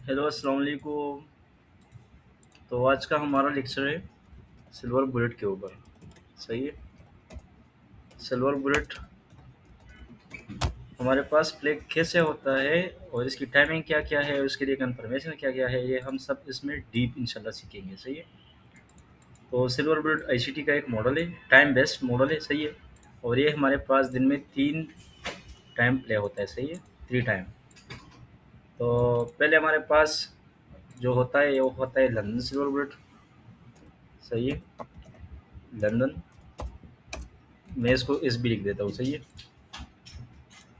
Hello अस्सलाम वालेकुम। तो आज का हमारा लेक्चर है सिल्वर बुलेट के ऊपर। सही है। सिल्वर बुलेट हमारे पास प्ले कैसे होता है और इसकी टाइमिंग क्या क्या है और इसके लिए कंफर्मेशन क्या क्या है, ये हम सब इसमें डीप इंशाल्लाह सीखेंगे। सही है। तो सिल्वर बुलेट आईसीटी का एक मॉडल है, टाइम बेस्ड मॉडल है। सही है। और ये हमारे पास दिन में 3 टाइम प्ले होता है। सही है। 3 टाइम। तो पहले हमारे पास जो होता है वो होता है लंदन सिल्वर बुलेट। सही है। लंदन, मैं इसको एस बी लिख देता हूँ। सही है,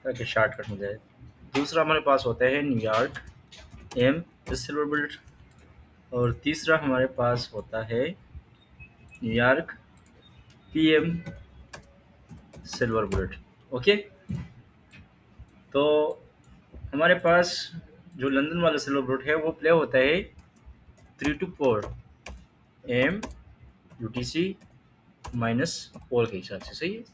ताकि शॉर्टकट में जाए। दूसरा हमारे पास होता है न्यूयॉर्क एम सिल्वर बुलेट। और तीसरा हमारे पास होता है New York P M silver bullet. Okay. तो हमारे पास जो लंदन वाला सिल्वर बुलेट है वो प्ले होता है 3 to 4 AM UTC -4 के हिसाब से। सही है।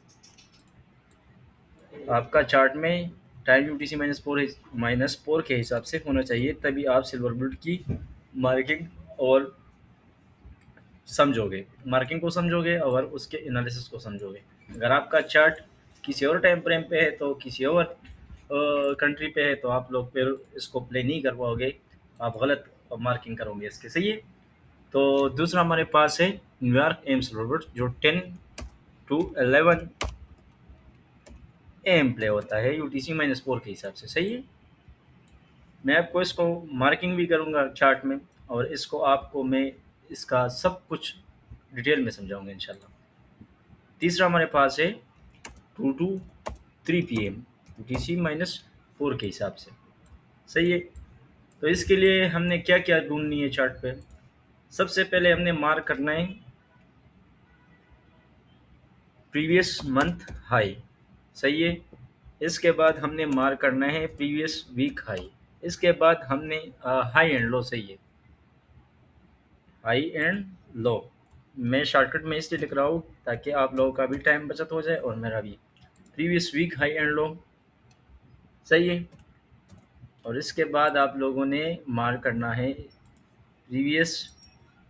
आपका चार्ट में टाइम यूटीसी -4 के हिसाब से होना चाहिए, तभी आप सिल्वर बुलेट की मार्किंग और समझोगे, मार्किंग को समझोगे और उसके एनालिसिस को समझोगे। अगर आपका चार्ट किसी और टाइम फ्रेम पे है तो किसी और कंट्री पे है तो आप लोग फिर इसको प्ले नहीं कर पाओगे, आप गलत मार्किंग करोगे इसके। सही है। तो दूसरा हमारे पास है न्यूयॉर्क एम्स रोबोट, जो 10 to 11 AM प्ले होता है यूटीसी -4 के हिसाब से। सही है। मैं आपको इसको मार्किंग भी करूँगा चार्ट में, और इसको आपको मैं इसका सब कुछ डिटेल में समझाऊंगा इंशाल्लाह। तीसरा हमारे पास है 2 to 3 PM यूटीसी -4 के हिसाब से। सही है। तो इसके लिए हमने क्या क्या ढूंढनी है चार्ट पे। सबसे पहले हमने मार्क करना है प्रीवियस मंथ हाई। सही है। इसके बाद हमने मार्क करना है प्रीवियस वीक हाई। इसके बाद हमने हाई एंड लो। सही है। हाई एंड लो। मैं शॉर्टकट में इसलिए लिख रहा हूँ ताकि आप लोगों का भी टाइम बचत हो जाए और मेरा भी। Previous week high and low. सही है। और इसके बाद आप लोगों ने मार्क करना है previous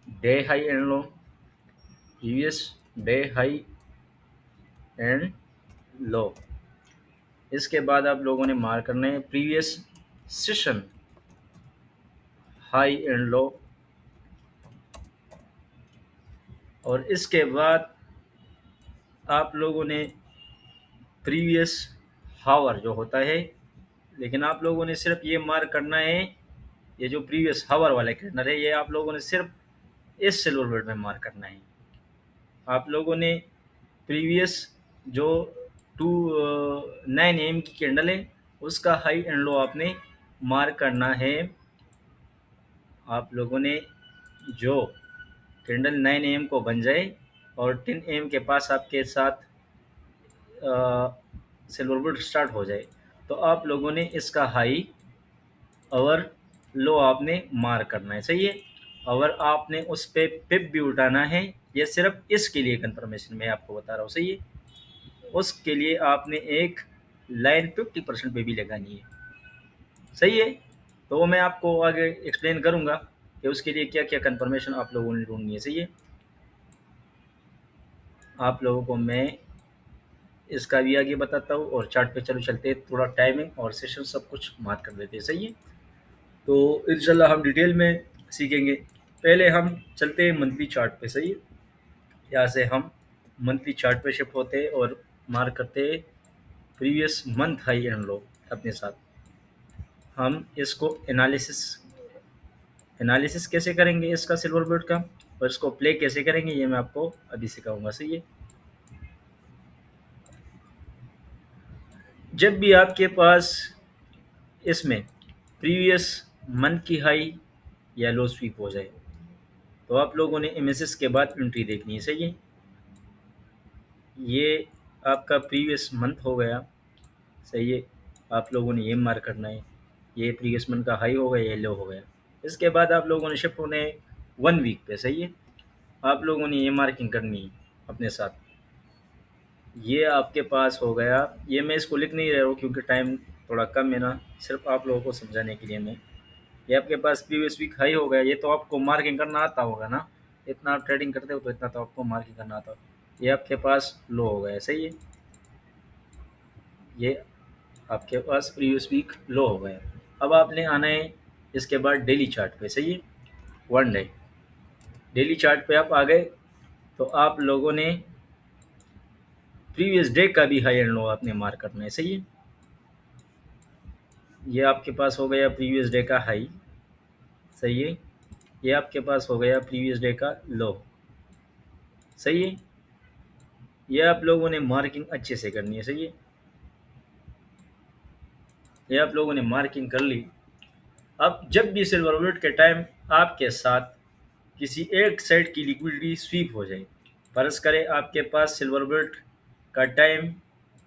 day high and low. Previous day high and लो। इसके बाद आप लोगों ने मार्क करना है प्रीवियस सेशन हाई एंड लो। और इसके बाद आप लोगों ने प्रीवियस हावर जो होता है, लेकिन आप लोगों ने सिर्फ ये मार्क करना है, ये जो प्रीवियस हावर वाला कैलेंडर है ये आप लोगों ने सिर्फ इस सिल्वर बुलेट में मार्क करना है। आप लोगों ने प्रीवियस जो 9 AM की कैंडल है उसका हाई एंड लो आपने मार्क करना है। आप लोगों ने जो कैंडल 9 AM को बन जाए और 10 AM के पास आपके साथ सिल्वर बुलेट स्टार्ट हो जाए, तो आप लोगों ने इसका हाई और लो आपने मार्क करना है। सही है। और आपने उस पे पिप भी उठाना है। ये सिर्फ इसके लिए कंफर्मेशन मैं आपको बता रहा हूँ। सही है। उसके लिए आपने एक लाइन 50% पे भी लगानी है। सही है। तो वो मैं आपको आगे एक्सप्लेन करूँगा कि उसके लिए क्या क्या कंफर्मेशन आप लोगों ने ढूंढनी है। सही है। आप लोगों को मैं इसका भी आगे बताता हूँ और चार्ट पे चलो चलते हैं, थोड़ा टाइमिंग और सेशन सब कुछ मार्क कर देते हैं। सही है। तो इंशाल्लाह हम डिटेल में सीखेंगे। पहले हम चलते हैं मंथली चार्ट पे। सही है। यहाँ से हम मंथली चार्ट पे शिफ्ट होते हैं और मार्क करते हैं प्रीवियस मंथ हाई एंड लो अपने साथ। हम इसको एनालिसिस एनालिसिस कैसे करेंगे इसका सिल्वर बुलेट का, और इसको प्ले कैसे करेंगे ये मैं आपको अभी सिखाऊंगा। सही है। जब भी आपके पास इसमें प्रीवियस मंथ की हाई या लो स्वीप हो जाए तो आप लोगों ने एमएसएस के बाद एंट्री देखनी है। सही है। ये आपका प्रीवियस मंथ हो गया। सही है। आप लोगों ने ये मार्क करना है, ये प्रीवियस मंथ का हाई हो गया, ये लो हो गया। इसके बाद आप लोगों ने शिफ्ट होने 1 वीक पे। सही है। आप लोगों ने ये मार्किंग करनी है अपने साथ। ये आपके पास हो गया। ये मैं इसको लिख नहीं रहा हूँ क्योंकि टाइम थोड़ा कम है ना, सिर्फ आप लोगों को समझाने के लिए मैं ये आपके पास प्रीवियस वीक हाई हो गया, ये तो आपको मार्किंग करना आता होगा ना, इतना आप ट्रेडिंग करते हो तो इतना तो आपको मार्किंग करना आता होगा। ये आपके पास लो हो गया, सही है, ये आपके पास प्रीवियस वीक लो हो गया। अब आपने आना है इसके बाद डेली चार्ट पे, सही है, वन डे डेली चार्ट पे आप आ गए, तो आप लोगों ने प्रीवियस डे का भी हाई एंड लो आपने मार्क करना है, सही है। ये आपके पास हो गया प्रीवियस डे का हाई, सही है, ये आपके पास हो गया प्रीवियस डे का लो, सही है, ये आप लोगों ने मार्किंग अच्छे से करनी है, सही है, ये आप लोगों ने मार्किंग कर ली। अब जब भी सिल्वर बुलेट के टाइम आपके साथ किसी एक साइड की लिक्विडिटी स्वीप हो जाए, फर्ज करें आपके पास सिल्वर बुलेट का टाइम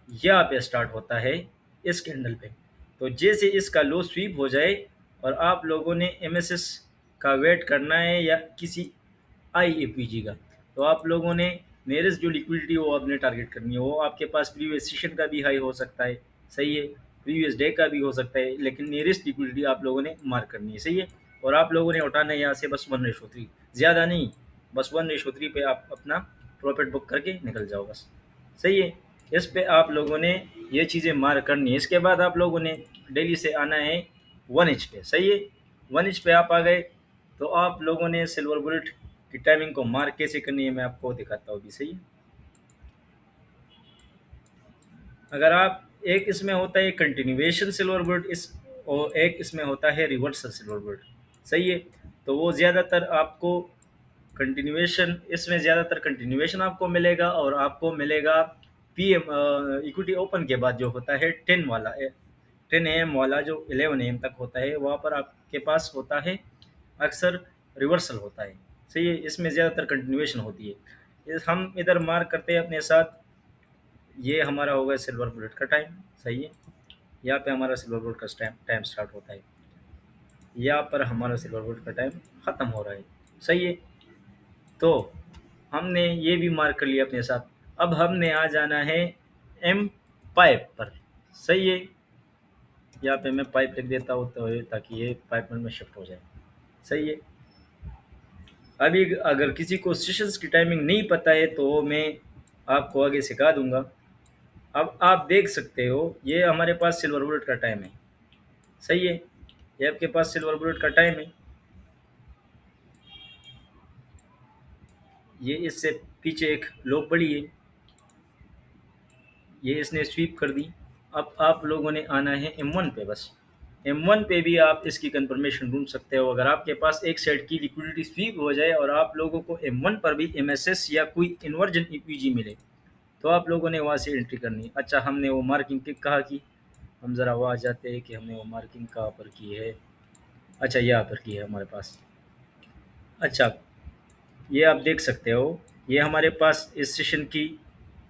यहाँ पे स्टार्ट होता है इस कैंडल पे, तो जैसे इसका लो स्वीप हो जाए और आप लोगों ने एमएसएस का वेट करना है या किसी आईएपीजी का, तो आप लोगों ने नियरेस्ट जो लिक्विडिटी वो आपने टारगेट करनी है, वो आपके पास प्रीवियस सेशन का भी हाई हो सकता है, सही है, प्रीवियस डे का भी हो सकता है, लेकिन नियरेस्ट लिक्विडिटी आप लोगों ने मार्क करनी है, सही है। और आप लोगों ने उठाना है यहाँ से बस 1:3, ज़्यादा नहीं, बस 1:3 पे आप अपना प्रॉफिट बुक करके निकल जाओ बस, सही है। इस पे आप लोगों ने ये चीज़ें मार्क करनी है। इसके बाद आप लोगों ने डेली से आना है 1 इंच पे, सही है, 1 इंच पे आप आ गए, तो आप लोगों ने सिल्वर बुलेट की टाइमिंग को मार्क कैसे करनी है मैं आपको दिखाता हूँ अभी, सही है। अगर आप एक इसमें होता है कंटिन्यूएशन सिल्वर बुलेट इस, और एक इसमें होता है रिवर्सल सिल्वर बुलेट, सही है, तो वो ज़्यादातर आपको कंटिन्यूएशन, इसमें ज़्यादातर कंटिन्यूएशन आपको मिलेगा, और आपको मिलेगा पीएम इक्विटी ओपन के बाद जो होता है 10 AM वाला जो 11 AM तक होता है, वहाँ पर आपके पास होता है अक्सर रिवर्सल होता है, सही है, इसमें ज़्यादातर कंटिन्यूएशन होती है। हम इधर मार्क करते हैं अपने साथ, ये हमारा होगा सिल्वर बुलेट का टाइम, सही है, यहाँ पे हमारा सिल्वर बुलेट का टाइम टाइम स्टार्ट होता है, यहाँ पर हमारा सिल्वर बुलेट का टाइम ख़त्म हो रहा है, सही है। तो हमने ये भी मार्क कर लिया अपने साथ, अब हमने आ जाना है एम पाइप पर, सही है, यहाँ पे मैं पाइप लिख देता हूँ तो ताकि ये पाइप में शिफ्ट हो जाए, सही है। अभी अगर किसी को सेशंस की टाइमिंग नहीं पता है तो मैं आपको आगे सिखा दूंगा। अब आप देख सकते हो ये हमारे पास सिल्वर बुलेट का टाइम है, सही है, ये आपके पास सिल्वर बुलेट का टाइम है, ये इससे पीछे एक लो पड़ी है, ये इसने स्वीप कर दी। अब आप लोगों ने आना है M1 पे, बस M1 पे भी आप इसकी कंफर्मेशन ढूंढ सकते हो। अगर आपके पास एक साइड की लिक्विडिटी स्वीप हो जाए और आप लोगों को M1 पर भी MSS या कोई इन्वर्जन EPG मिले, तो आप लोगों ने वहाँ से एंट्री करनी है। अच्छा, हमने वो मार्किंग कहाँ की, हम ज़रा वहाँ जाते हैं कि हमने वो मार्किंग कहाँ पर की है। अच्छा, यहाँ पर की है हमारे पास। अच्छा, ये आप देख सकते हो, ये हमारे पास इस सेशन की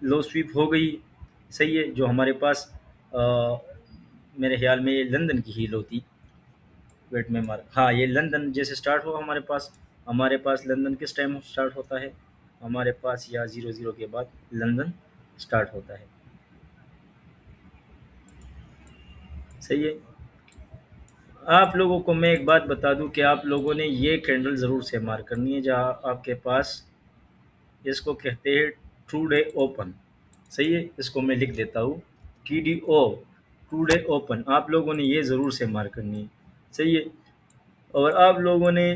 लो स्वीप हो गई, सही है, जो हमारे पास मेरे ख्याल में ये लंदन की हील होती, वेट में मार, हाँ, ये लंदन जैसे स्टार्ट हुआ हमारे पास लंदन किस टाइम स्टार्ट होता है, हमारे पास यहाँ 00 के बाद लंदन स्टार्ट होता है, सही है। आप लोगों को मैं एक बात बता दूं कि आप लोगों ने ये कैंडल ज़रूर से मार करनी है, जहाँ आपके पास, इसको कहते हैं ट्रू डे ओपन, सही है, इसको मैं लिख देता हूँ TDO, ट्रू डे ओपन, आप लोगों ने ये ज़रूर से मार करनी है, सही है। और आप लोगों ने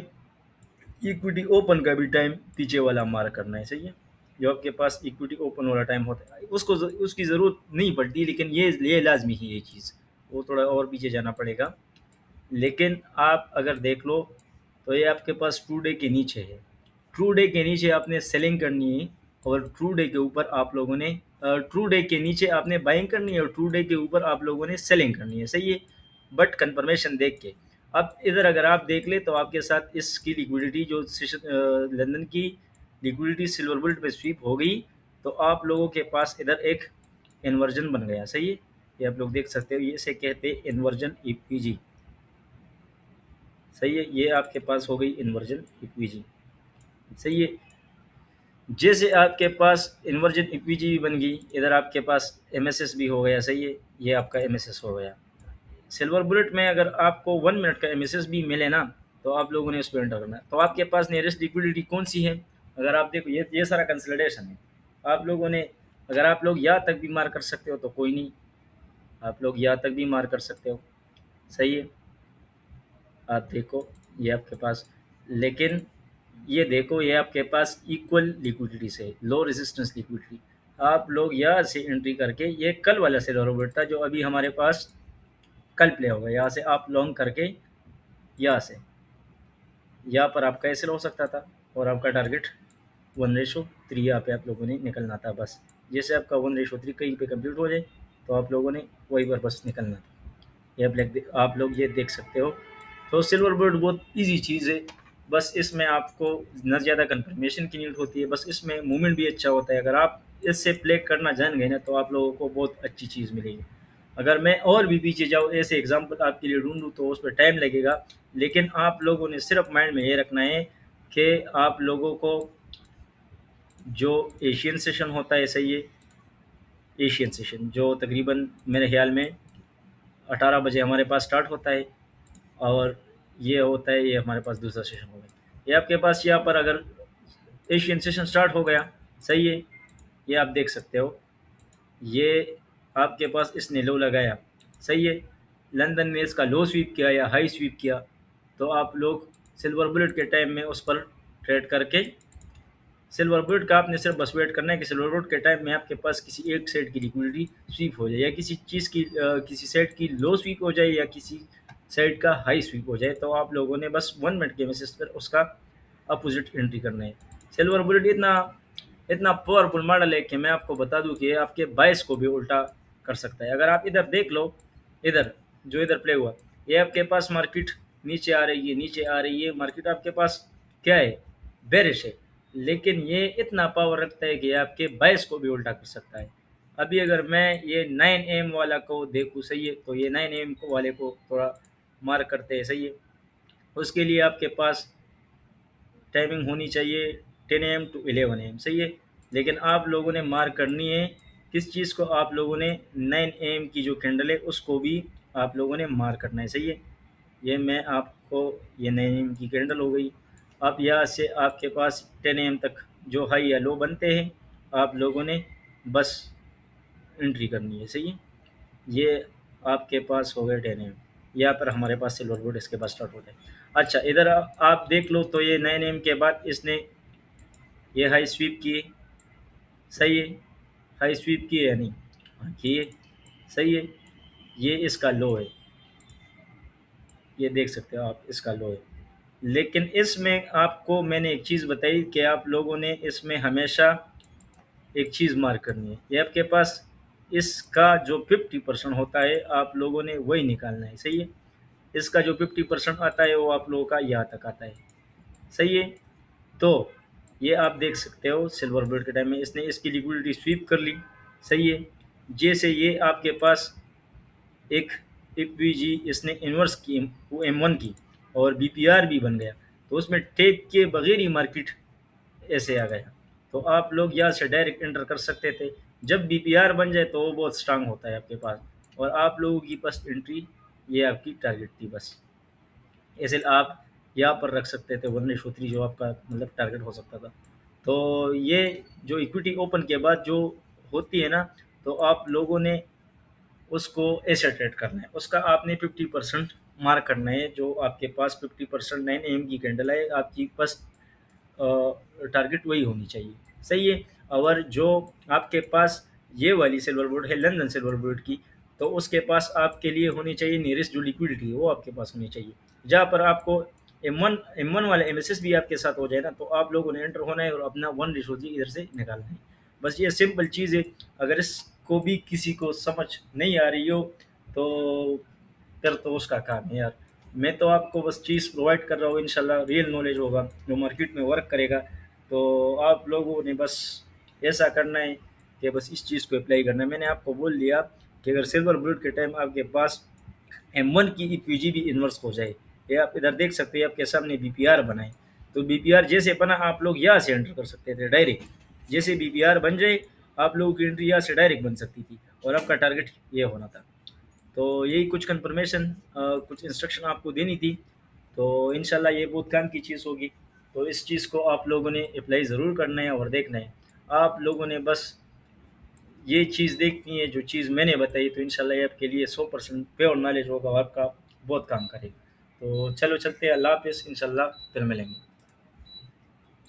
इक्विटी ओपन का भी टाइम पीछे वाला मार करना है, सही है, जो आपके पास इक्विटी ओपन वाला टाइम होता है उसकी ज़रूरत नहीं पड़ती, लेकिन ये लाजमी है ये चीज़, वो थोड़ा और पीछे जाना पड़ेगा। लेकिन आप अगर देख लो तो ये आपके पास ट्रू डे के नीचे है, ट्रू डे के नीचे आपने सेलिंग करनी है, और ट्रू डे के ऊपर आप लोगों ने ट्रू डे के नीचे आपने बाइंग करनी है, और ट्रू डे के ऊपर आप लोगों ने सेलिंग करनी है, सही है, बट कंफर्मेशन देख के। अब इधर अगर आप देख ले तो आपके साथ इसकी लिक्विडिटी जो लंदन की लिक्विडिटी सिल्वर बुलेट पे स्वीप हो गई, तो आप लोगों के पास इधर एक इन्वर्जन बन गया, सही है, ये आप लोग देख सकते हो, ये इसे कहते हैं इन्वर्जन EPG, सही है, ये आपके पास हो गई इन्वर्जन EPG, सही है। जैसे आपके पास इन्वर्जन EPG भी बन गई, इधर आपके पास MSS भी हो गया, सही है, ये आपका MSS हो गया, सिल्वर बुलेट में अगर आपको 1 मिनट का एमएसएस भी मिले ना, तो आप लोगों ने उस पे एंटर करना है। तो आपके पास नियरेस्ट लिक्विडिटी कौन-सी है? अगर आप देखो ये सारा कंसोलिडेशन है। आप लोगों ने अगर आप लोग यहाँ तक भी मार कर सकते हो तो कोई नहीं, आप लोग यहाँ तक भी मार कर सकते हो, सही है। आप देखो ये आपके पास, लेकिन ये देखो ये आपके पास इक्वल लिक्विडिटी से लो रेजिस्टेंस लिक्विडिटी। आप लोग यहाँ से एंट्री करके ये कल वाला सिल्वर बुलेट था जो अभी हमारे पास कल प्ले होगा, यहाँ से आप लॉन्ग करके यहाँ से यहाँ पर आपका ऐसे हो सकता था और आपका टारगेट 1:3 यहाँ पे आप लोगों ने निकलना था बस। जैसे आपका 1:3 कहीं पे कंप्लीट हो जाए तो आप लोगों ने वहीं पर बस निकलना था। ये आप लोग ये देख सकते हो। तो सिल्वर बुलेट बहुत ईजी चीज़ है, बस इसमें आपको न ज़्यादा कंफर्मेशन की नीड होती है, बस इसमें मूवमेंट भी अच्छा होता है। अगर आप इससे प्ले करना जान गए ना तो आप लोगों को बहुत अच्छी चीज़ मिलेगी। अगर मैं और भी पीछे जाऊँ ऐसे एग्जांपल आपके लिए ढूँढूँ तो उस पे टाइम लगेगा, लेकिन आप लोगों ने सिर्फ माइंड में ये रखना है कि आप लोगों को जो एशियन सेशन होता है, सही है, एशियन सेशन जो तकरीबन मेरे ख्याल में 18 बजे हमारे पास स्टार्ट होता है, और ये होता है, ये हमारे पास दूसरा सेशन हो गया। ये आपके पास यहाँ पर अगर एशियन सेशन स्टार्ट हो गया, सही है, ये आप देख सकते हो, ये आपके पास इसने लो लगाया, सही है, लंदन ने इसका लो स्वीप किया या हाई स्वीप किया, तो आप लोग सिल्वर बुलेट के टाइम में उस पर ट्रेड करके सिल्वर बुलेट का आपने सिर्फ बस वेट करना है कि सिल्वर बुलेट के टाइम में आपके पास किसी एक साइड की लिक्विडिटी स्वीप हो जाए, या किसी चीज़ की किसी साइड की लो स्वीप हो जाए या किसी साइड का हाई स्वीप हो जाए, तो आप लोगों ने बस 1 मिनट के बेसिस पर उसका अपोजिट एंट्री करना है। सिल्वर बुलेट इतना इतना पावरफुल मॉडल है कि मैं आपको बता दूं कि ये आपके बायस को भी उल्टा कर सकता है। अगर आप इधर देख लो, इधर जो इधर प्ले हुआ, ये आपके पास मार्केट नीचे आ रही है, नीचे आ रही है, मार्केट आपके पास क्या है, बेरिश है, लेकिन ये इतना पावर रखता है कि ये आपके बायस को भी उल्टा कर सकता है। अभी अगर मैं ये 9 एम वाला को देखूँ, सही है, तो ये 9 एम को वाले को थोड़ा मार करते हैं, सही है। उसके लिए आपके पास टाइमिंग होनी चाहिए 10 एम टू 11 एम, सही है, लेकिन आप लोगों ने मार्क करनी है किस चीज़ को, आप लोगों ने 9 एम की जो कैंडल है उसको भी आप लोगों ने मार्क करना है, सही है। ये मैं आपको ये 9 एम की कैंडल हो गई। अब यहाँ से आपके पास 10 एम तक जो हाई या लो बनते हैं, आप लोगों ने बस एंट्री करनी है, सही है। ये आपके पास हो गए 10 एम, यहाँ पर हमारे पास सिल्वर बोर्ड इसके बाद स्टार्ट होता है। अच्छा, इधर आप देख लो, तो ये 9 एम के बाद इसने ये हाई स्वीप किए, सही है, हाई स्वीप किए या नहीं, हाँ किए, सही है, ये इसका लो है, ये देख सकते हो आप, इसका लो है। लेकिन इसमें आपको मैंने एक चीज़ बताई कि आप लोगों ने इसमें हमेशा एक चीज़ मार्क करनी है, ये आपके पास इसका जो 50% होता है आप लोगों ने वही निकालना है, सही है। इसका जो 50% आता है वो आप लोगों का यहाँ तक आता है, सही है। तो ये आप देख सकते हो सिल्वर बुलेट के टाइम में इसने इसकी लिक्विडिटी स्वीप कर ली, सही है। जैसे ये आपके पास एक पीजी इसने इन्वर्स की वो M1 की और बीपीआर भी बन गया, तो उसमें टेप के बगैर ही मार्केट ऐसे आ गया, तो आप लोग यहाँ से डायरेक्ट एंटर कर सकते थे। जब बीपीआर बन जाए तो वो बहुत स्ट्रांग होता है आपके पास, और आप लोगों की फर्स्ट एंट्री ये आपकी टारगेट थी बस। ऐसे आप यहाँ पर रख सकते थे 1:3 जो आपका मतलब टारगेट हो सकता था। तो ये जो इक्विटी ओपन के बाद जो होती है ना, तो आप लोगों ने उसको ऐसे ट्रेड करना है, उसका आपने 50% मार्क करना है, जो आपके पास 50% 9 एम की कैंडल है आपकी फर्स्ट टारगेट वही होनी चाहिए, सही है। और जो आपके पास ये वाली सिल्वर बुलेट है लंदन सिल्वर बुलेट की, तो उसके पास आपके लिए होनी चाहिए नियरेस्ट जो लिक्विडिटी है वो आपके पास होनी चाहिए, जहाँ पर आपको M1 वाला एमएसएस भी आपके साथ हो जाए ना, तो आप लोगों ने एंटर होना है और अपना 1:3 इधर से निकालना है। बस ये सिंपल चीज़ है। अगर इसको भी किसी को समझ नहीं आ रही हो तो फिर तो उसका काम है यार। मैं तो आपको बस चीज़ प्रोवाइड कर रहा हूँ, इंशाल्लाह रियल नॉलेज होगा जो मार्केट में वर्क करेगा। तो आप लोगों ने बस ऐसा करना है कि बस इस चीज़ को अप्लाई करना है। मैंने आपको बोल दिया कि अगर सिल्वर बुलेट के टाइम आपके पास M1 की ईपीजी भी इन्वर्स हो जाए, ये आप इधर देख सकते हैं आपके सामने बीपीआर बनाए, तो बीपीआर जैसे बना आप लोग यहाँ से एंटर कर सकते थे डायरेक्ट। जैसे बीपीआर बन जाए आप लोगों की एंट्री यहाँ से डायरेक्ट बन सकती थी और आपका टारगेट ये होना था। तो यही कुछ कन्फर्मेशन, कुछ इंस्ट्रक्शन आपको देनी थी। तो इंशाल्लाह ये बहुत काम की चीज़ होगी। तो इस चीज़ को आप लोगों ने अप्लाई ज़रूर करना है और देखना है। आप लोगों ने बस ये चीज़ देखनी है जो चीज़ मैंने बताई, तो इंशाल्लाह ये आपके लिए 100% प्योर नॉलेज होगा और आपका बहुत काम करेगा। तो चलो चलते हैं, अल्लाह हाफ़िज़, इंशाल्लाह फिर मिलेंगे।